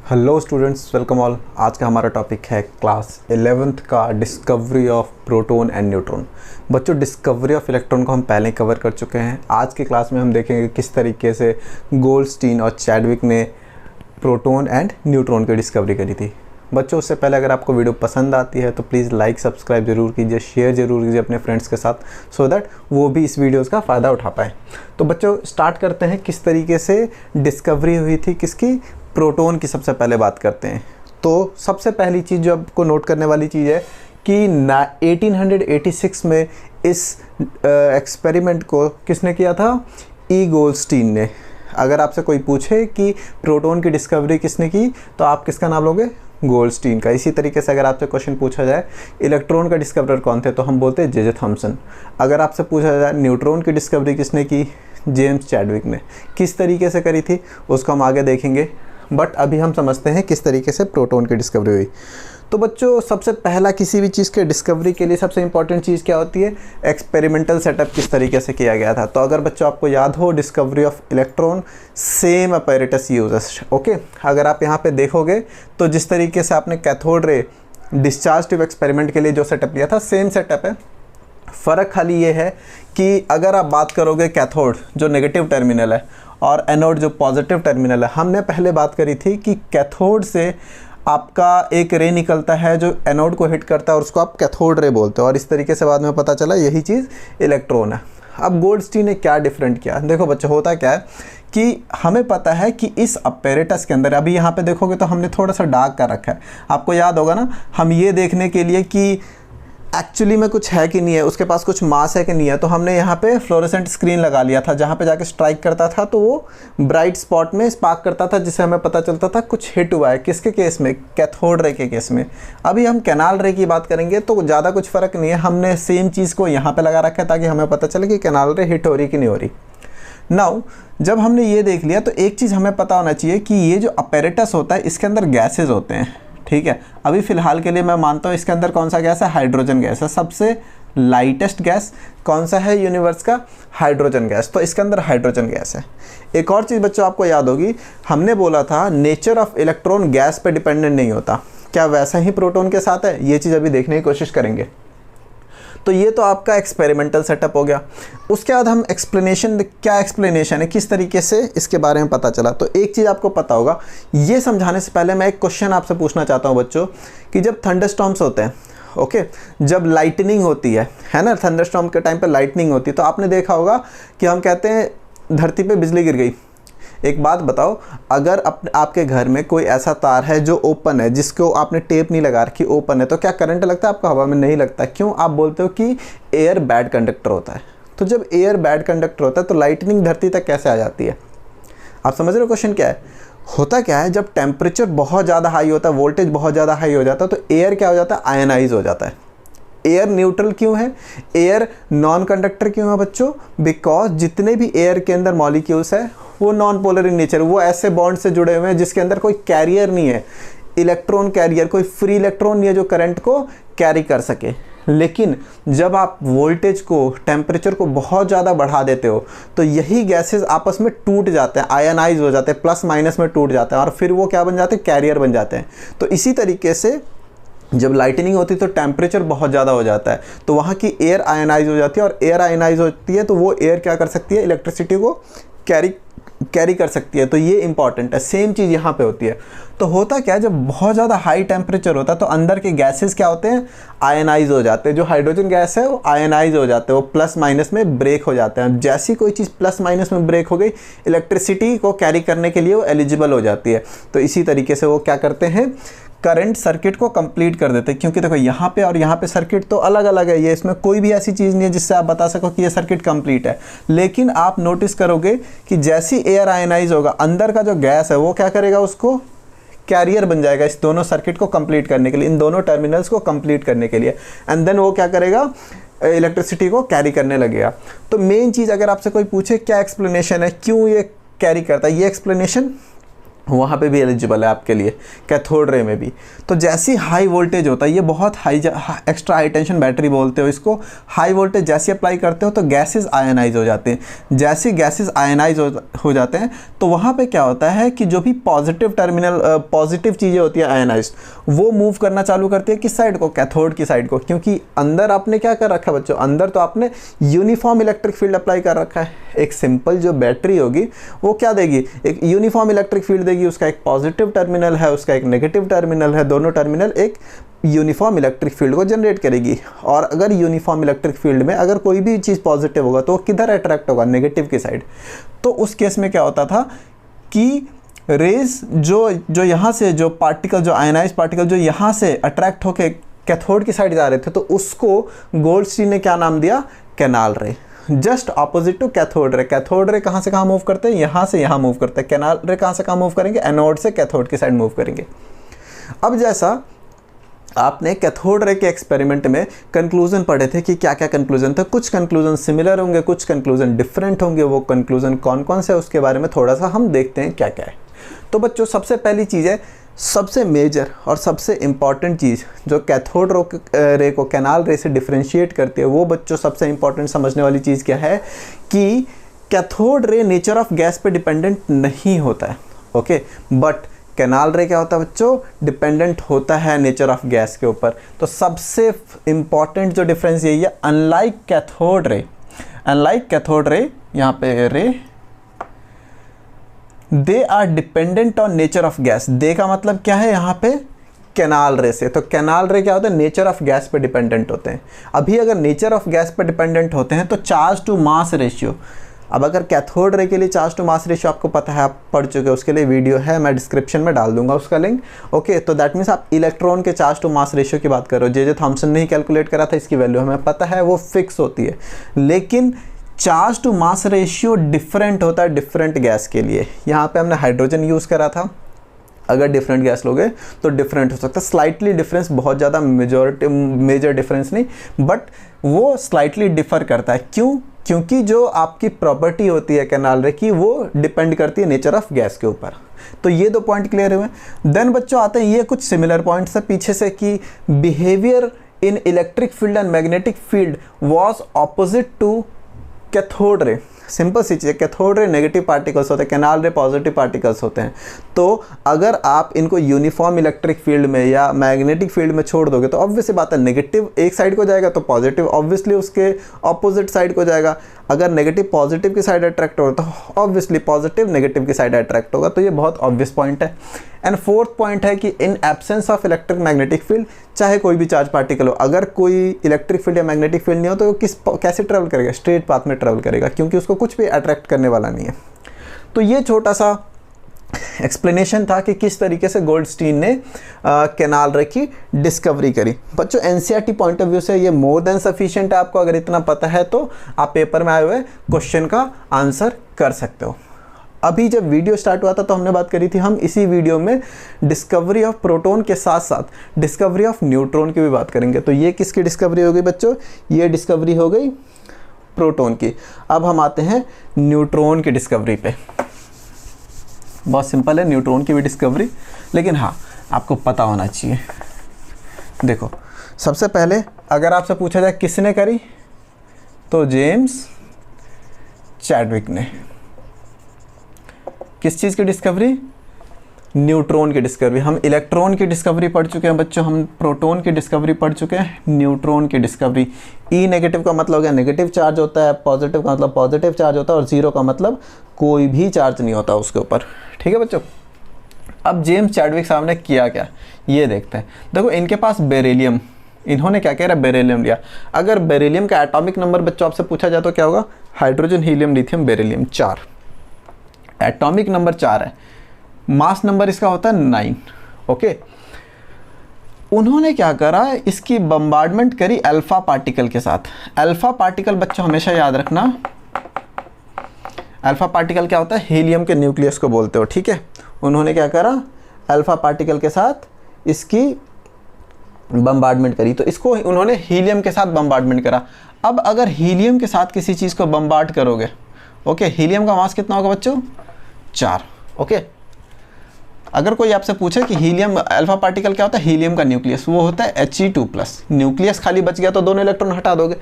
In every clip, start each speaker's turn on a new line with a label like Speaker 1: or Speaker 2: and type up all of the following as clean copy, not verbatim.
Speaker 1: Hello students, welcome all. आज का हमारा टॉपिक है क्लास 11th का discovery of proton and neutron. बच्चों, डिस्कवरी ऑफ इलेक्ट्रॉन को हम पहले कवर कर चुके हैं। आज की क्लास में हम देखेंगे किस तरीके से गोल्डस्टीन और चैडविक ने प्रोटॉन एंड न्यूट्रॉन की डिस्कवरी करी थी। बच्चों, उससे पहले अगर आपको वीडियो पसंद आती है तो प्लीज़ लाइक सब्सक्राइब ज़रूर कीजिए, शेयर ज़रूर कीजिए अपने फ्रेंड्स के साथ, सो दैट वो भी इस वीडियोज़ का फ़ायदा उठा पाए। तो बच्चों, स्टार्ट करते हैं किस तरीके से डिस्कवरी हुई थी किसकी, प्रोटॉन की। सबसे पहले बात करते हैं तो सबसे पहली चीज़ जो आपको नोट करने वाली चीज़ है कि 1886 में इस एक्सपेरिमेंट को किसने किया था, ई गोल्डस्टीन ने। अगर आपसे कोई पूछे कि प्रोटॉन की डिस्कवरी किसने की तो आप किसका नाम लोगे, गोल्डस्टीन का। इसी तरीके से अगर आपसे क्वेश्चन पूछा जाए इलेक्ट्रॉन का डिस्कवरर कौन थे तो हम बोलते हैं जे थॉमसन। अगर आपसे पूछा जाए न्यूट्रॉन की डिस्कवरी किसने की, जेम्स चैडविक ने। किस तरीके से करी थी उसको हम आगे देखेंगे, बट अभी हम समझते हैं किस तरीके से प्रोटॉन की डिस्कवरी हुई। तो बच्चों, सबसे पहला किसी भी चीज़ के डिस्कवरी के लिए सबसे इंपॉर्टेंट चीज़ क्या होती है, एक्सपेरिमेंटल सेटअप किस तरीके से किया गया था। तो अगर बच्चों आपको याद हो, discovery of electron same apparatus uses. Okay, अगर आप यहाँ पे देखोगे तो जिस तरीके से आपने cathode ray discharge tube experiment के लिए जो सेटअप लिया था, सेम सेटअप है। फ़र्क खाली ये है कि अगर आप बात करोगे कैथोड जो नेगेटिव टर्मिनल है और एनोड जो पॉजिटिव टर्मिनल है, हमने पहले बात करी थी कि कैथोड से आपका एक रे निकलता है जो एनोड को हिट करता है और उसको आप कैथोड रे बोलते हो, और इस तरीके से बाद में पता चला यही चीज़ इलेक्ट्रॉन है। अब गोल्डस्टीन ने क्या डिफरेंट किया, देखो बच्चों, होता क्या है कि हमें पता है कि इस अपैरेटस के अंदर, अभी यहाँ पे देखोगे तो हमने थोड़ा सा डार्क कर रखा है। आपको याद होगा ना, हम ये देखने के लिए कि एक्चुअली में कुछ है कि नहीं है, उसके पास कुछ मास है कि नहीं है, तो हमने यहाँ पे फ्लोरेसेंट स्क्रीन लगा लिया था जहाँ पे जाके स्ट्राइक करता था तो वो ब्राइट स्पॉट में स्पार्क करता था, जिससे हमें पता चलता था कुछ हिट हुआ है। किसके केस में, कैथोड रे के केस में। अभी हम कैनाल रे की बात करेंगे तो ज़्यादा कुछ फ़र्क नहीं है, हमने सेम चीज़ को यहाँ पर लगा रखा है ताकि हमें पता चले कि कैनाल रे हिट हो रही कि नहीं हो रही। नाउ जब हमने ये देख लिया तो एक चीज़ हमें पता होना चाहिए कि ये जो अपैरेटस होता है इसके अंदर गैसेज होते हैं, ठीक है। अभी फ़िलहाल के लिए मैं मानता हूँ इसके अंदर कौन सा गैस है, हाइड्रोजन गैस है। सबसे लाइटेस्ट गैस कौन सा है यूनिवर्स का, हाइड्रोजन गैस। तो इसके अंदर हाइड्रोजन गैस है। एक और चीज़ बच्चों आपको याद होगी, हमने बोला था नेचर ऑफ इलेक्ट्रॉन गैस पे डिपेंडेंट नहीं होता। क्या वैसा ही प्रोटॉन के साथ है, ये चीज़ अभी देखने की कोशिश करेंगे। तो ये तो आपका एक्सपेरिमेंटल सेटअप हो गया। उसके बाद हम एक्सप्लेनेशन, क्या एक्सप्लेनेशन है, किस तरीके से इसके बारे में पता चला। तो एक चीज़ आपको पता होगा, ये समझाने से पहले मैं एक क्वेश्चन आपसे पूछना चाहता हूँ बच्चों, कि जब थंडरस्टॉर्म्स होते हैं, ओके, जब लाइटनिंग होती है ना, थंडरस्टॉर्म के टाइम पे लाइटनिंग होती है, तो आपने देखा होगा कि हम कहते हैं धरती पे बिजली गिर गई। एक बात बताओ, अगर आपके घर में कोई ऐसा तार है जो ओपन है, जिसको आपने टेप नहीं लगा रखी, ओपन है, तो क्या करंट लगता है आपको, हवा में नहीं लगता। क्यों, आप बोलते हो कि एयर बैड कंडक्टर होता है। तो जब एयर बैड कंडक्टर होता है तो लाइटनिंग धरती तक कैसे आ जाती है। आप समझ रहे हो क्वेश्चन क्या है। होता क्या है, जब टेम्परेचर बहुत ज़्यादा हाई होता है, वोल्टेज बहुत ज़्यादा हाई हो जाता है, तो एयर क्या हो जाता है, आयनाइज हो जाता है। एयर न्यूट्रल क्यों है, एयर नॉन कंडक्टर क्यों है बच्चों, बिकॉज जितने भी एयर के अंदर मॉलिक्यूल्स है वो नॉन पोलर इन नेचर, वो ऐसे बॉन्ड से जुड़े हुए हैं जिसके अंदर कोई कैरियर नहीं है, इलेक्ट्रॉन कैरियर, कोई फ्री इलेक्ट्रॉन नहीं है जो करंट को कैरी कर सके। लेकिन जब आप वोल्टेज को, टेम्परेचर को बहुत ज़्यादा बढ़ा देते हो तो यही गैसेस आपस में टूट जाते हैं, आयनाइज हो जाते हैं, प्लस माइनस में टूट जाते हैं, और फिर वो क्या बन जाते हैं, कैरियर बन जाते हैं। तो इसी तरीके से जब लाइटनिंग होती है तो टेम्परेचर बहुत ज़्यादा हो जाता है, तो वहाँ की एयर आयनाइज हो जाती है, और एयर आयनाइज होती है तो वो एयर क्या कर सकती है, इलेक्ट्रिसिटी को कैरी कर सकती है। तो ये इंपॉर्टेंट है। सेम चीज़ यहाँ पे होती है। तो होता क्या है, जब बहुत ज़्यादा हाई टेम्परेचर होता है तो अंदर के गैसेस क्या होते हैं, आयनाइज हो जाते हैं। जो हाइड्रोजन गैस है वो आयनाइज हो जाते हैं, वो प्लस माइनस में ब्रेक हो जाते हैं। जैसी कोई चीज़ प्लस माइनस में ब्रेक हो गई, इलेक्ट्रिसिटी को कैरी करने के लिए वो एलिजिबल हो जाती है। तो इसी तरीके से वो क्या करते हैं, करंट सर्किट को कंप्लीट कर देते हैं। क्योंकि देखो यहाँ पे और यहाँ पे सर्किट तो अलग अलग है, ये इसमें कोई भी ऐसी चीज़ नहीं है जिससे आप बता सको कि ये सर्किट कंप्लीट है। लेकिन आप नोटिस करोगे कि जैसी एयर आयनाइज होगा, अंदर का जो गैस है वो क्या करेगा, उसको कैरियर बन जाएगा इस दोनों सर्किट को कंप्लीट करने के लिए, इन दोनों टर्मिनल्स को कंप्लीट करने के लिए, एंड देन वो क्या करेगा, इलेक्ट्रिसिटी को कैरी करने लगेगा। तो मेन चीज़, अगर आपसे कोई पूछे क्या एक्सप्लेनेशन है, क्यों ये कैरी करता है, ये एक्सप्लेनेशन वहाँ पे भी एलिजिबल है आपके लिए, कैथोड रे में भी। तो जैसी हाई वोल्टेज होता है, ये बहुत high extra high tension battery बोलते हो इसको, हाई वोल्टेज जैसे अप्लाई करते हो तो गैसेस आयनाइज हो जाते हैं। जैसे गैसेस आयनाइज हो जाते हैं तो वहाँ पे क्या होता है कि जो भी पॉजिटिव टर्मिनल पॉजिटिव चीज़ें होती है आयनाइज, वो मूव करना चालू करती है किस साइड को, कैथोड की साइड को। क्योंकि अंदर आपने क्या कर रखा है बच्चों, अंदर तो आपने यूनिफॉर्म इलेक्ट्रिक फील्ड अप्लाई कर रखा है। एक सिंपल जो बैटरी होगी वो क्या देगी, एक यूनिफॉर्म इलेक्ट्रिक फील्ड देगी। उसका एक पॉजिटिव टर्मिनल है, उसका एक नेगेटिव टर्मिनल है, दोनों टर्मिनल एक यूनिफॉर्म इलेक्ट्रिक फील्ड को जनरेट करेगी। और अगर यूनिफॉर्म इलेक्ट्रिक फील्ड में अगर कोई भी चीज़ पॉजिटिव होगा तो वो किधर अट्रैक्ट होगा, नेगेटिव की साइड। तो उस केस में क्या होता था कि रेज जो यहाँ से जो पार्टिकल, जो आयनाइज पार्टिकल जो यहाँ से अट्रैक्ट होके कैथोड की साइड जा रहे थे, तो उसको गोल्डस्टीन ने क्या नाम दिया, canal ray. Just opposite to cathode ray. Cathode ray कहाँ से कहाँ मूव करते हैं, यहाँ से यहाँ मूव करते हैं। कैनाल रे कहाँ से कहाँ मूव करेंगे, एनोड से कैथोड की साइड मूव करेंगे। अब जैसा आपने कैथोड रे के एक्सपेरिमेंट में कंक्लूजन पढ़े थे कि क्या क्या कंक्लूजन थे, कुछ कंक्लूजन सिमिलर होंगे, कुछ कंक्लूजन डिफरेंट होंगे। वो कंक्लूजन कौन कौन से है उसके बारे में थोड़ा सा हम देखते हैं क्या क्या है। तो बच्चों सबसे पहली चीज़ है, सबसे मेजर और सबसे इम्पॉर्टेंट चीज़ जो कैथोड रे को कैनाल रे से डिफ्रेंशिएट करती है, वो बच्चों सबसे इम्पॉर्टेंट समझने वाली चीज़ क्या है कि cathode ray nature of gas पे डिपेंडेंट नहीं होता है। ओके, बट कैनाल रे क्या होता है बच्चों, डिपेंडेंट होता है नेचर ऑफ गैस के ऊपर। तो सबसे इम्पॉर्टेंट जो डिफरेंस यही है, अनलाइक कैथोड रे, यहाँ पे ray, they are dependent on nature of gas. They का मतलब क्या है यहाँ पे, कैनाल रे से। तो कैनाल रे क्या होता है, नेचर ऑफ गैस पे डिपेंडेंट होते हैं। अभी अगर नेचर ऑफ गैस पे डिपेंडेंट होते हैं तो चार्ज टू मास रेशियो, अब अगर कैथोड रे के लिए चार्ज टू मास रेशियो आपको पता है, आप पढ़ चुके हो, उसके लिए वीडियो है, मैं डिस्क्रिप्शन में डाल दूंगा उसका लिंक। ओके, तो दैट मीन्स आप इलेक्ट्रॉन के चार्ज टू मास रेशियो की बात करो। जे थॉमसन ने ही कैलकुलेट करा था, इसकी वैल्यू हमें पता है, वो फिक्स होती है। लेकिन charge to mass ratio different होता है डिफरेंट गैस के लिए। यहाँ पे हमने हाइड्रोजन यूज़ करा था, अगर डिफरेंट गैस लोगे तो डिफरेंट हो सकता है, स्लाइटली डिफरेंस, बहुत ज़्यादा मेजर डिफरेंस नहीं, बट वो स्लाइटली डिफर करता है। क्यों? क्योंकि जो आपकी प्रॉपर्टी होती है कैनाल रे की, वो डिपेंड करती है नेचर ऑफ गैस के ऊपर। तो ये दो पॉइंट क्लियर हुए। देन बच्चों आते हैं ये कुछ सिमिलर पॉइंट्स है पीछे से, कि behaviour in electric field and magnetic field was opposite to cathode ray. Simple सी चीज़ है, कैथोड रे नेगेटिव पार्टिकल्स होते हैं, कैनाल रे पॉजिटिव पार्टिकल्स होते हैं। तो अगर आप इनको यूनिफॉर्म इलेक्ट्रिक फील्ड में या मैग्नेटिक फील्ड में छोड़ दोगे तो ऑब्वियसली बात है, नेगेटिव एक साइड को जाएगा तो पॉजिटिव ऑब्वियसली उसके ऑपोजिट साइड को जाएगा। अगर नेगेटिव पॉजिटिव की साइड अट्रैक्ट होगा तो ऑब्वियसली पॉजिटिव नेगेटिव की साइड अट्रैक्ट होगा। तो ये बहुत ऑब्वियस पॉइंट है। एंड फोर्थ पॉइंट है कि in absence of electric magnetic field, चाहे कोई भी चार्ज पार्टिकल हो, अगर कोई इलेक्ट्रिक फील्ड या मैग्नेटिक फील्ड नहीं हो तो कैसे ट्रेवल करेगा, स्ट्रेट पाथ में ट्रेवल करेगा, क्योंकि उसको कुछ भी अट्रैक्ट करने वाला नहीं है। तो ये छोटा सा एक्सप्लेनेशन था कि किस तरीके से गोल्डस्टीन ने कैनाल रे की डिस्कवरी करी। बच्चों एनसीईआरटी पॉइंट ऑफ व्यू से ये मोर देन सफिशिएंट है। आपको अगर इतना पता है तो आप पेपर में आए हुए क्वेश्चन का आंसर कर सकते हो। अभी जब वीडियो स्टार्ट हुआ था तो हमने बात करी थी, हम इसी वीडियो में डिस्कवरी ऑफ प्रोटॉन के साथ साथ डिस्कवरी ऑफ न्यूट्रॉन की भी बात करेंगे। तो ये किसकी डिस्कवरी हो गई बच्चों, ये डिस्कवरी हो गई प्रोटॉन की। अब हम आते हैं न्यूट्रॉन की डिस्कवरी पे। बहुत सिंपल है न्यूट्रॉन की भी डिस्कवरी, लेकिन हाँ आपको पता होना चाहिए। देखो सबसे पहले अगर आपसे पूछा जाए किसने करी, तो जेम्स चैडविक ने। किस चीज़ की डिस्कवरी, न्यूट्रॉन की डिस्कवरी। हम इलेक्ट्रॉन की डिस्कवरी पढ़ चुके हैं बच्चों, हम प्रोटॉन की डिस्कवरी पढ़ चुके हैं, न्यूट्रॉन की डिस्कवरी। ई नेगेटिव का मतलब हो गया नेगेटिव चार्ज होता है, पॉजिटिव का मतलब पॉजिटिव चार्ज होता है, और जीरो का मतलब कोई भी चार्ज नहीं होता उसके ऊपर। ठीक है बच्चों। अब जेम्स चैडविक साहब ने किया क्या, ये देखते हैं। देखो इनके पास बेरिलियम, इन्होंने क्या कह रहा है, बेरिलियम लिया। अगर बेरिलियम का एटॉमिक नंबर बच्चों आपसे पूछा जाए तो क्या होगा, hydrogen helium lithium beryllium 4, atomic number 4 है, मास नंबर इसका होता है 9। ओके, उन्होंने क्या करा, इसकी बम्बार्डमेंट करी अल्फा पार्टिकल के साथ। अल्फा पार्टिकल बच्चों हमेशा याद रखना, अल्फा पार्टिकल क्या होता है, हीलियम के न्यूक्लियस को बोलते हो। ठीक है, उन्होंने क्या करा, अल्फा पार्टिकल के साथ इसकी बम्बार्डमेंट करी। तो इसको उन्होंने हीलियम के साथ बम्बार्डमेंट करा। अब अगर हीलियम के साथ किसी चीज़ को बम्बार्ड करोगे, ओके, हीलियम का मास कितना होगा बच्चों, 4। ओके, अगर कोई आपसे पूछे कि हीलियम अल्फा पार्टिकल क्या होता है, हीलियम का न्यूक्लियस, वो होता है He2+। न्यूक्लियस खाली बच गया तो दोनों इलेक्ट्रॉन हटा दोगे।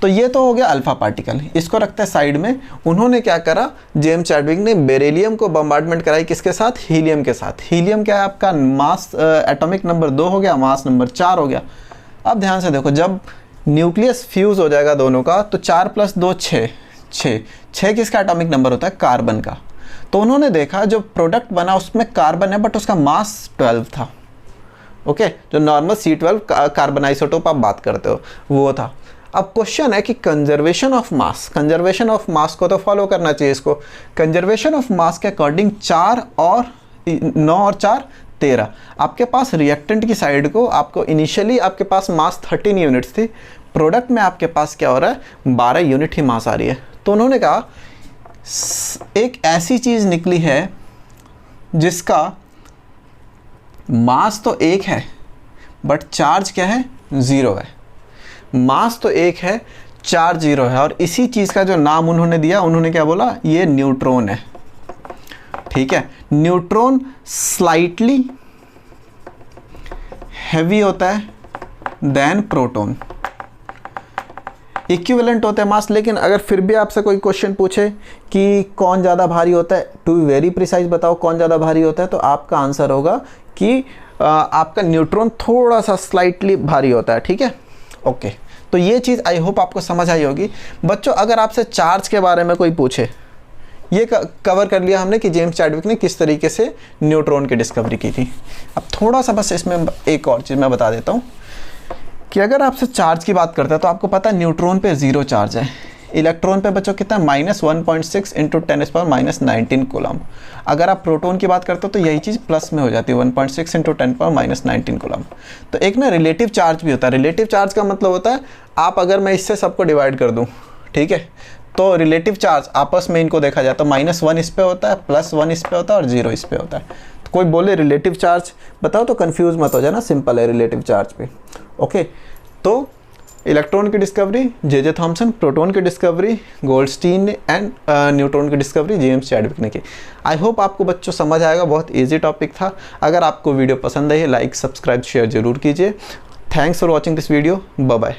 Speaker 1: तो ये तो हो गया अल्फा पार्टिकल, इसको रखते हैं साइड में। उन्होंने क्या करा, जेम्स चैडविक ने बेरिलियम को बम्बार्डमेंट कराई किसके साथ, हीलियम के साथ। हीलियम क्या है आपका, मास एटॉमिक नंबर 2 हो गया, मास नंबर 4 हो गया। अब ध्यान से देखो, जब न्यूक्लियस फ्यूज हो जाएगा दोनों का तो 4 + 2 6 किसका एटॉमिक नंबर होता है, कार्बन का। तो उन्होंने देखा जो प्रोडक्ट बना उसमें कार्बन है बट उसका मास 12 था। ओके, जो नॉर्मल C12 कार्बन आइसोटोप आप बात करते हो वो था। अब क्वेश्चन है कि कंजर्वेशन ऑफ मास को तो फॉलो करना चाहिए इसको। कंजर्वेशन ऑफ मास के अकॉर्डिंग 4 और 9 और 4 13, आपके पास रिएक्टेंट की साइड को आपको इनिशियली आपके पास मास 13 यूनिट्स थी, प्रोडक्ट में आपके पास क्या हो रहा है 12 यूनिट ही मास आ रही है। तो उन्होंने कहा एक ऐसी चीज़ निकली है जिसका मास तो 1 है बट चार्ज क्या है, 0 है। मास तो 1 है, चार्ज 0 है, और इसी चीज़ का जो नाम उन्होंने दिया, उन्होंने क्या बोला, ये न्यूट्रॉन है। ठीक है, न्यूट्रॉन स्लाइटली हैवी होता है देन प्रोटॉन, इक्विवेलेंट होते हैं मास। लेकिन अगर फिर भी आपसे कोई क्वेश्चन पूछे कि कौन ज़्यादा भारी होता है, टू वेरी प्रिसाइज बताओ कौन ज़्यादा भारी होता है, तो आपका आंसर होगा कि आपका न्यूट्रॉन थोड़ा सा स्लाइटली भारी होता है। ठीक है, ओके। तो ये चीज़ आई होप आपको समझ आई होगी। बच्चों अगर आपसे चार्ज के बारे में कोई पूछे, ये कवर कर लिया हमने कि जेम्स चैडविक ने किस तरीके से न्यूट्रॉन की डिस्कवरी की थी। अब थोड़ा सा बस इसमें एक और चीज़ मैं बता देता हूँ कि अगर आपसे चार्ज की बात करते हैं तो आपको पता है न्यूट्रॉन पे 0 चार्ज है, इलेक्ट्रॉन पे बच्चों कितना, -1.6 × 10⁻−19 कूलम। अगर आप प्रोटॉन की बात करते हो तो यही चीज़ प्लस में हो जाती है, 1.6 × 10⁻−19 कूलम। तो एक ना रिलेटिव चार्ज भी होता है। रिलेटिव चार्ज का मतलब होता है आप अगर मैं इससे सबको डिवाइड कर दूँ, ठीक है, तो रिलेटिव चार्ज आपस में इनको देखा जाए तो -1 इस पे होता है, +1 इस पे होता है और 0 इस पे होता है। तो कोई बोले रिलेटिव चार्ज बताओ तो कंफ्यूज मत हो जाना, सिंपल है रिलेटिव चार्ज पे। ओके, तो इलेक्ट्रॉन की डिस्कवरी जे थॉमसन, प्रोटॉन की डिस्कवरी गोल्डस्टीन एंड न्यूट्रॉन की डिस्कवरी जेम्स चैडविक ने की। आई होप आपको बच्चों समझ आएगा, बहुत इजी टॉपिक था। अगर आपको वीडियो पसंद आई है लाइक सब्सक्राइब शेयर जरूर कीजिए। Thanks for watching this video, bye bye.